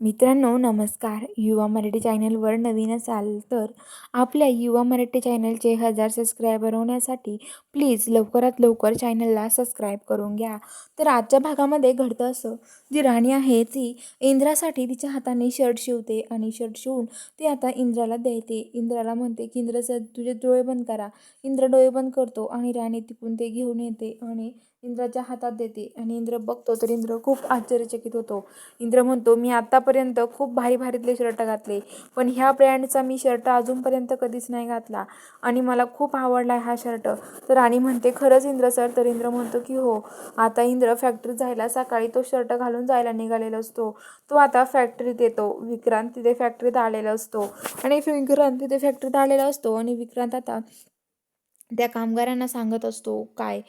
मित्रांनो नमस्कार. युवा मराठी चॅनलवर नवीन असाल तर आपल्या युवा मराठी चॅनलचे 1000 सबस्क्रायबर होण्यासाठी प्लीज लवकरात लवकर चॅनलला सबस्क्राईब करून घ्या. तर आजच्या भागामध्ये घडतं असं, जी राणी आहे ती इंद्रासाठी तिच्या हाताने शर्ट शिवते आणि शर्ट शिवून ती आता इंद्राला देते. इंद्राला म्हणते की इंद्र सर तुझे डोळे बंद करा. इंद्र डोळे बंद करतो आणि राणी तिकडून ते घेऊन येते आणि इंद्राच्या हातात देते आणि इंद्र बघतो तर इंद्र खूप आश्चर्यचकित होतो. इंद्र म्हणतो मी आतापर्यंत खूप भारी भारीतले शर्ट घातले, पण ह्या ब्रँडचा मी शर्ट अजूनपर्यंत कधीच नाही घातला आणि मला खूप आवडला हा शर्ट. तर राणी म्हणते खरंच इंद्र सर? तर इंद्र म्हणतो की हो. आता इंद्र फॅक्टरीत जायला सकाळी तो शर्ट घालून जायला निघालेला असतो. तो आता फॅक्टरीत येतो. विक्रांत तिथे फॅक्टरीत आलेला असतो आणि विक्रांत तिथे फॅक्टरीत आलेला असतो आणि विक्रांत आता त्या कामगारांना सांगत असतो काय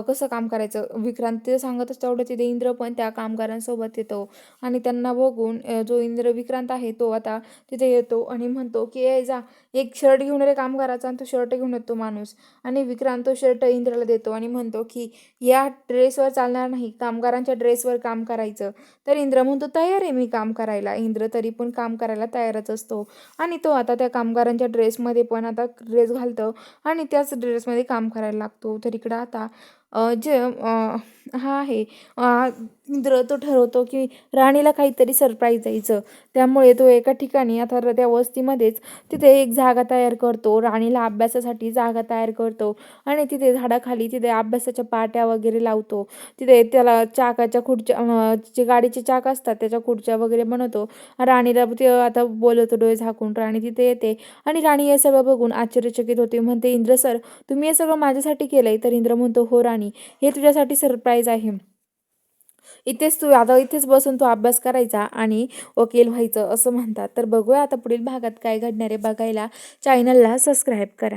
कसं काम करायचं. विक्रांत ते सांगत असतो तेवढं तिथे इंद्र पण त्या कामगारांसोबत येतो आणि त्यांना बघून जो इंद्र विक्रांत आहे तो आता तिथे येतो आणि म्हणतो की ए जा एक शर्ट घेऊन रे कामगाराचा. आणि तो शर्ट घेऊन येतो माणूस आणि विक्रांत तो शर्ट इंद्राला देतो आणि म्हणतो की या ड्रेसवर चालणार नाही, कामगारांच्या ड्रेसवर काम करायचं. तर इंद्र म्हणतो तयार आहे मी काम करायला. इंद्र तरी पण काम करायला तयारच असतो आणि तो आता त्या कामगारांच्या ड्रेसमध्ये पण आता ड्रेस घालतो आणि त्याच ड्रेसमध्ये काम करायला लागतो. तर इकडं आता हा आहे इंद्र तो ठरवतो की राणीला काहीतरी सरप्राईज द्यायचं. त्यामुळे तो एका ठिकाणी आता त्या वस्तीमध्येच तिथे एक जागा तयार करतो. राणीला अभ्यासासाठी जागा तयार करतो आणि तिथे झाडाखाली तिथे अभ्यासाच्या पाट्या वगैरे लावतो. तिथे त्याला चाकाच्या खुर्च्या जे गाडीचे चाक असतात त्याच्या खुर्च्या वगैरे बनवतो. राणीला ते आता बोलवतो डोळे झाकून. राणी तिथे येते आणि राणी हे सगळं बघून आश्चर्यचकित होते. म्हणते इंद्र सर तुम्ही हे सगळं माझ्यासाठी केलंय? तर इंद्र म्हणतो हो राणी, हे तुझ्यासाठी सरप्राईज आहे. इथेच तू आता इथेच बसून तू अभ्यास करायचा आणि वकील व्हायचं असं म्हणतात. तर बघूया आता पुढील भागात काय घडणार आहे. बघायला चॅनलला सबस्क्राईब करा.